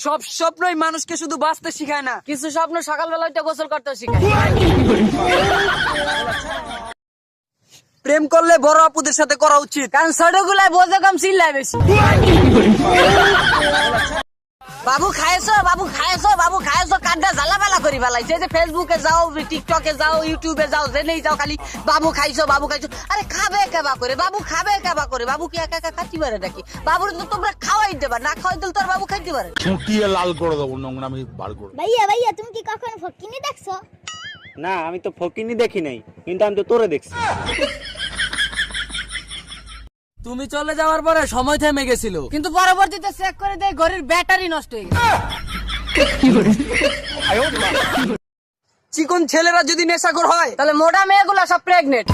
সব স্বপ্নই মানুষকে শুধু বাঁচতে শিখায় না, কিছু স্বপ্ন সকালবেলায় তো গোসল করতে শিখায়। প্রেম করলে বড় আপুদের সাথে করা উচিত, কারণ ছোটগুলাই বোঝে কম, চিল্লায় বেশি। বাবু খাইছো, বাবু খাইছো, বাবু খাইছো, কান্ডা জ্বালাবেলা করি বেলাইছে। যে ফেসবুকে যাও, টিকটকে যাও, ইউটিউবে যাও, জেনেই যাও খালি বাবু খাইছো, বাবু খাইছো। আরে খাবে কেবা করে বাবু, খাবে কেবা করে বাবু? কি একা একা খাইতে পারে নাকি? বাবুর তো তোমরা খাওয়াই দেবা, না খাওয়াই দিলে তোর বাবু খাইতে পারে? ছুটিয়ে লাল করে দেবো, নোংরামি বার করে। ভাইয়া ভাইয়া তুমি কি কখনো ফকিনি দেখছো? না, আমি তো ফকিনি দেখি নাই, কিন্তু আমি তো তোরে দেখছি। তুমি চলে যাওয়ার পরে সময় থেমে গেছিল, কিন্তু পরবর্তীতে চেক করে দেয় ঘড়ির ব্যাটারি নষ্ট হয়ে গেছে। চিকন ছেলেরা যদি নেশাখোর হয়, তাহলে মোটা মেয়েগুলো সব প্রেগনেন্ট।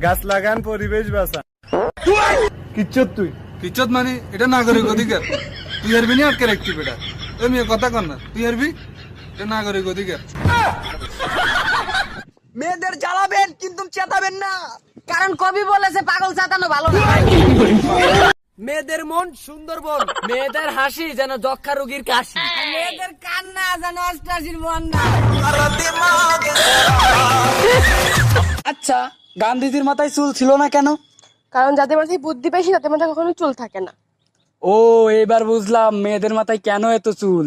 গাছ লাগান, পরিবেশ বাঁচান। কিচ্ছুত তুই কিচ্ছত মানে এটা নাগরিক অধিকার। তুই হারবি না আটকে রাখতি বেটা। তুমি কথা কর না, তুই হারবি, এটা নাগরিক অধিকার। মেয়েদের জ্বালাবেন কিন্তু চেতাবেন না, কারণ কবি বলেছে পাগল চাতানো ভালো না। মেয়েদের মন সুন্দরবন, মেয়েদের হাসি যেন যক্ষা রোগীর কাশি, মেয়েদের কান্না যেন অষ্টাশির বন্যা। আচ্ছা, গান্ধীজির মাথায় চুল ছিল না কেন? কারণ যাদের মাথায় বুদ্ধি বেশি তাদের মাথায় কখনো চুল থাকে না। ও, এবার বুঝলাম মেয়েদের মাথায় কেন এত চুল।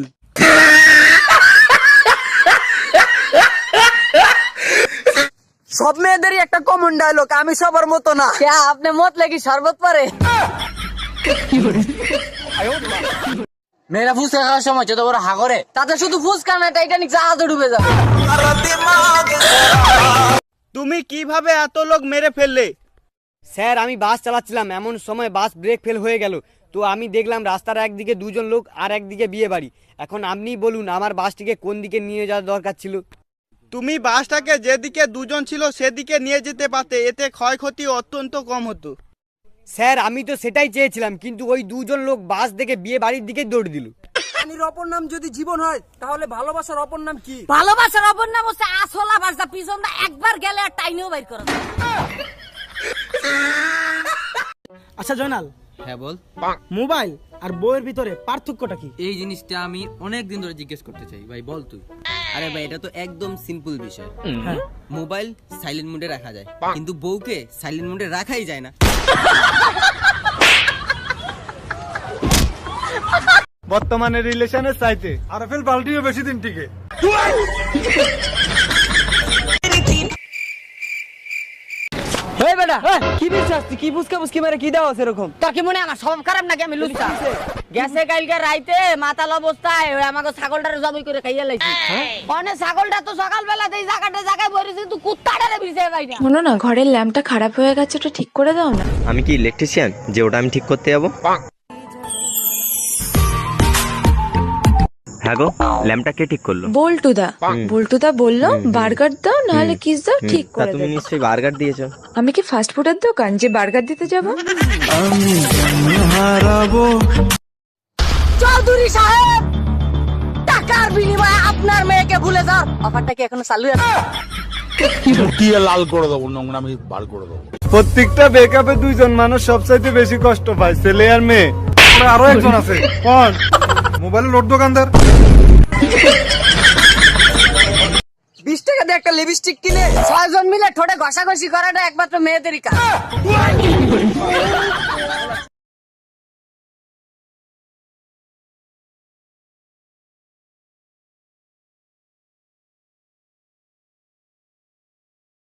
সব মেয়েদেরই একটা কমন ডায়লগ, আমি সবার মতো না। আপনি মত লেগে শরবত পরে। মেয়েরা ফুচকা খাওয়ার সময় যত বড় হাগরে, তাতে শুধু ফুচকা না, টাইটানিক জাহাজে ডুবে যাবে। তুমি কিভাবে এত লোক মেরে ফেললে? স্যার, আমি বাস চালাচ্ছিলাম, এমন সময় বাস ব্রেক ফেল হয়ে গেল। তো আমি দেখলাম রাস্তার একদিকে দুজন লোক আর একদিকে বিয়ে বাড়ি। এখন আপনিই বলুন আমার বাসটিকে কোন দিকে নিয়ে যাওয়ার দরকার ছিল? তুমি বাসটাকে যেদিকে দুজন ছিল সেদিকে নিয়ে যেতে পারতে, এতে ক্ষয়ক্ষতি অত্যন্ত কম হতো। স্যার, আমি তো সেটাই চেয়েছিলাম, কিন্তু ওই দুজন লোক বাস দেখে বিয়ে বাড়ির দিকে দৌড় দিল। পানির অপর নাম যদি জীবন হয়, তাহলে ভালোবাসার অপর নাম কি? ভালোবাসার অপর নাম হচ্ছে আসলা বাসা, পিছন দা একবার গেলে আর টাইনেও বাইর করা যায়। আচ্ছা জয়নাল, হ্যাঁ বল। মোবাইল আর বইয়ের ভিতরে পার্থক্যটা কি? এই জিনিসটা আমি অনেক দিন ধরে জিজ্ঞেস করতে চাই, ভাই বল তুই। আরে ভাই, এটা তো একদম সিম্পল বিষয়। মোবাইল সাইলেন্ট মোডে রাখা যায়, কিন্তু বউকে সাইলেন্ট মোডে রাখাই যায় না। বর্তমানে রিলেশনের চাইতে আরএফএল বাল্টিও বেশি দিন টিকে। এই বেটা, কি বিশ্বাস তুই? কি বুঝকে বুঝকি মারে কি দাও সেরকম? তোর কি মনে হয় আমার স্বভাব খারাপ নাকি? আমি লুচ্ছা। গেছে কালকে রাইতে মাতাল অবস্থায় আমাকে ছাগলটারে জবাই করে খাইয়া লাইছি। অনেক ছাগলটা তো সকালবেলাতেই জায়গায় বসেছে, কিন্তু কুত্তাটারে বিছে পাই না। শোনো না, ঘরের ল্যাম্পটা খারাপ হয়ে গেছে, ওটা ঠিক করে দাও না। আমি কি ইলেকট্রিশিয়ান যে ওটা আমি ঠিক করতে যাবো? হ্যাঁ গো, ল্যাম্পটা কে ঠিক করলো? বল্টুদা বললো বার্গার দাও, নাহলে কিস দাও, ঠিক করে তুমি দেব। নিশ্চয়ই বার্গার দিয়েছো। আমি কি ফাস্ট ফুডের দোকান যে বার্গার দিতে যাব? চৌধুরী সাহেব, টাকার বিনিময়ে আপনার মেয়েকে ভুলে যাও। অফারটা কি এখনো চালু আছে? ছুটিয়ে লাল করে দেবো, নোংরামি বার করে দেবো। প্রত্যেকটা ব্রেকআপে দুইজন মানুষ সবচাইতে বেশি কষ্ট পায়, ছেলে আর মেয়ে। আরো একজন আছে, কোন? মোবাইলের লোড দোকানদার। 20 টাকা দিয়ে একটা লিপস্টিক কিনে 6 জন মিলে ঠোঁটে ঘষাঘষি করাটা একমাত্র মেয়েদেরই কাজ।